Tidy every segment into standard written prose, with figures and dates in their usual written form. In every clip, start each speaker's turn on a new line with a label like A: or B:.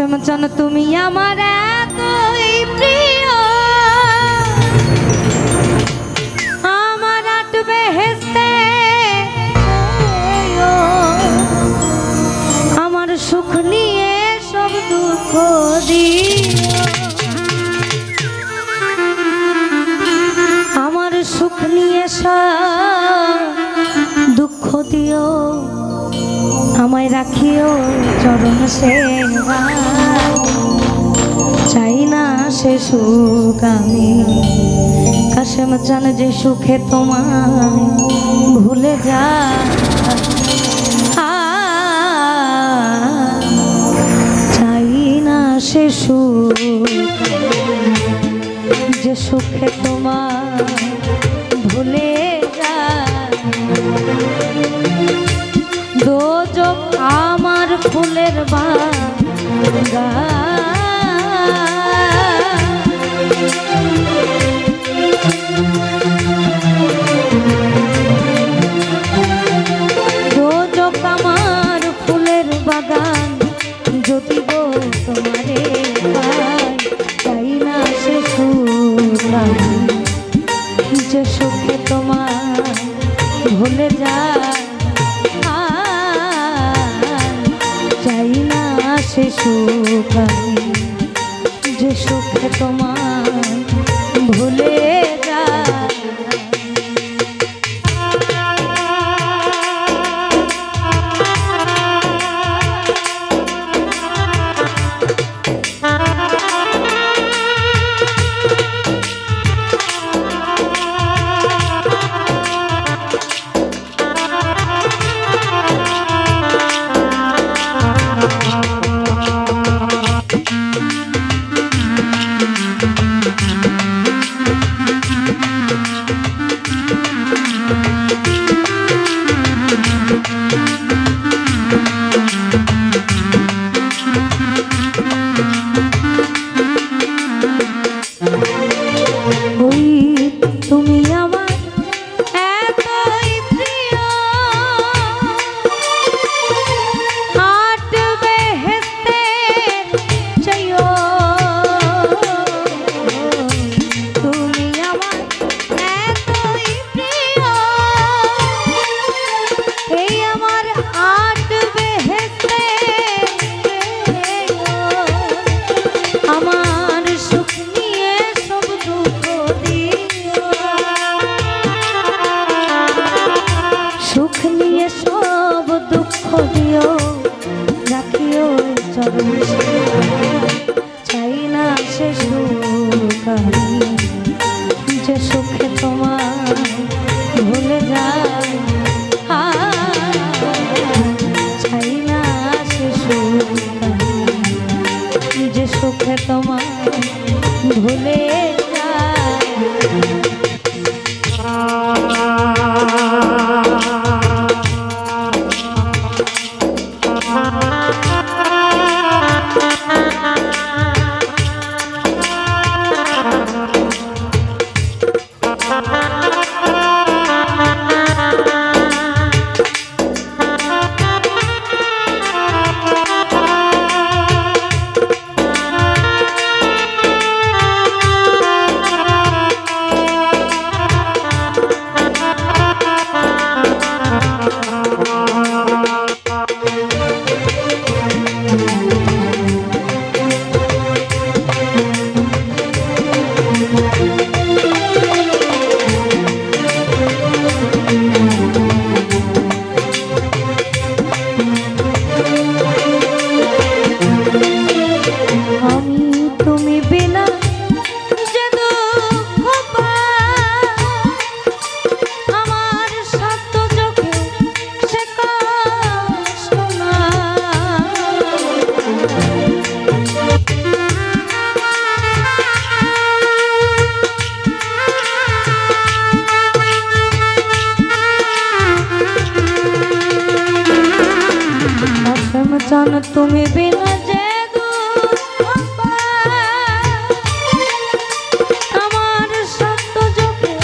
A: কাশেম চান তুমি আমার এতই প্রিয়, আমার আট বেহেশতে আমার সুখ নিয়ে সব দুঃখ দিও, আমার সুখ নিয়ে সব দুঃখ দিও, আমায় রাখিও চরণ সেবায়, চাই না সে সুখ আমি। কাশেম চান যে সুখে তোমায় ভুলে যা, চাই না সে সুখ যে সুখে তোমায় ভুলে যা। দোজক আমার ফুলের বাগান, দোজক আমার ফুলের বাগান, যদি গো তোমারে পাই, চাই না সে সুখ যে সুখে তোমার ভুলে যায়, চাই না সে সুখ আমি যে সুখে তোমার ভুলে যায়। চাই না সে সুখ যে সুখে তোমার ভুলে যায়, চাই না সে সুখ যে সুখে তোমার ভুলে যায়। জান তুমি বিনা যে আমার সত্য চোখে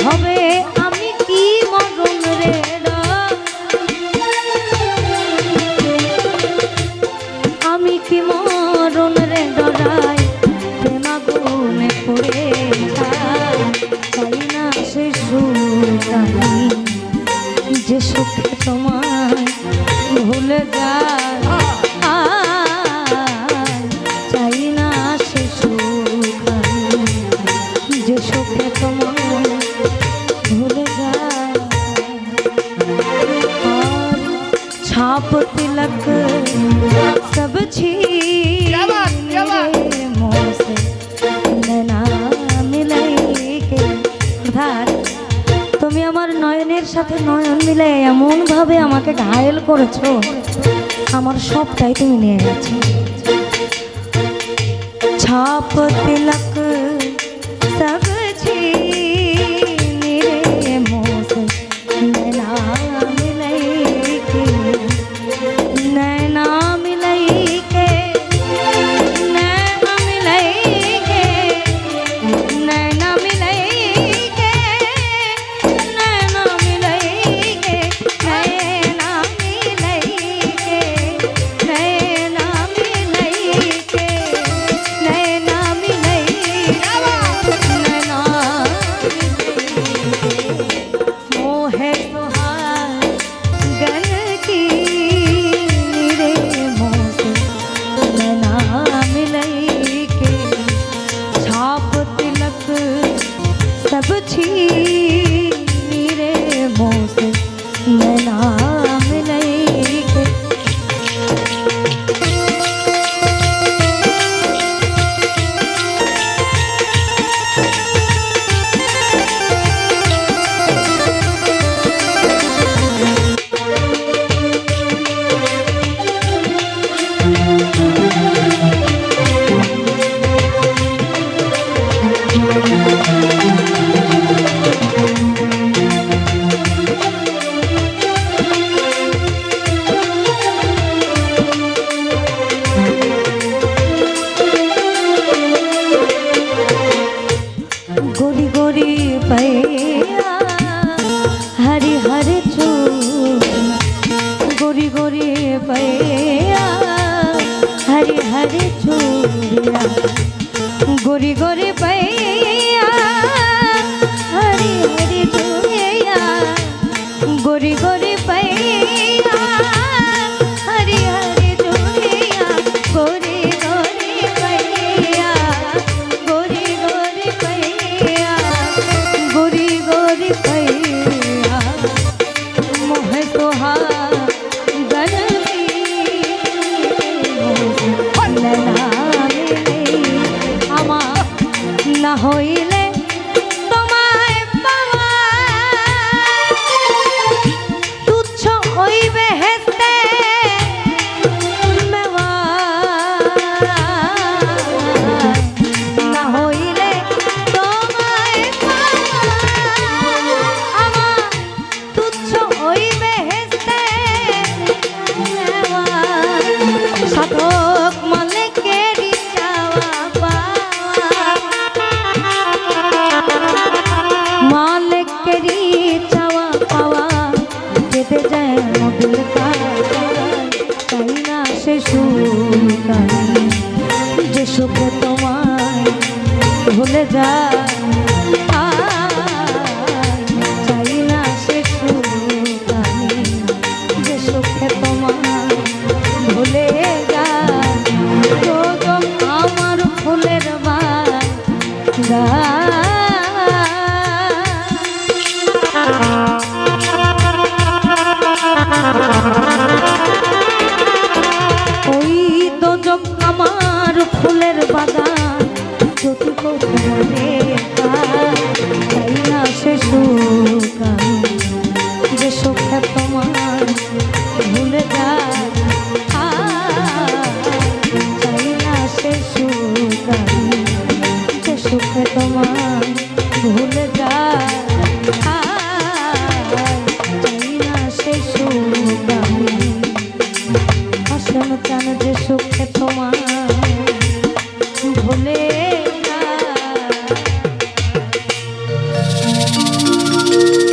A: হবে আমি কি মরণ রে আমি যে সুখে তোমায় ভুলে যায় চাই না সে সুখ আমি যে সুখে তোমায় ভুলে যায় और छाप तिलक सब छीन रे मुँह से नैना मिलाई के ধার তুমি আমার নয়নের সাথে নয়ন মিলে এমন ভাবে আমাকে ঘায়েল করেছো আমার সবটাই তুমি নিয়ে গেছো ছাপ তিলক সব छीन रे मुँह से नैना मिलाई के नैना मिलाई के नैना मिलाई के नैना मिलाई के नैना मिलाई के नैना मिलाई के नैना मिलाई के नैना मिलाई नैना मोहे तुहार गन की रे मोह से नैना मिलाई के छाप तिलक सब छीन रे मोह से नैना मिलाई के गोरी गोरी पैया हरी हरी चून गोरी गोरी पैया हरी हरी चूड़िया गोरी गोरी पैया हरी हरी चूड़िया गोरी गोरी पैया हरी हरी चूड़िया गोरी गोरी पैया गोरी गोरी पैया गोरी गोरी पैया मोहे तोहार गन नैना मिले আমার না হইলে তোমায় পাওয়া তুচ্ছ হইবে হেসতে মেওয়া না হইলে তোমায় পাওয়া আমার তুচ্ছ হইবে হেসতে মেওয়া সাধক মালিকেরই চাওয়া পাওয়া মালিকেরই চাওয়া পাওয়া যেতে যায় মধুর তাই না সে সুখ আমি যে সুখে তোমায় ভুলে যায় চাই না সে সুখ আমি যে সুখে তোমায় ভুলে যায় তো আমার ফুলের বাগান ওই দোজক আমার ফুলের বাগান যদি কোথায় চাই না সে সুখ আমি যে সুখে তোমার ভুলে যায় চাই না সে সুখ আমি যে সুখে তোমার ভুলে যায় চাই না সে সুখ আমি আসন চান যে সুখে তোমার ভুলে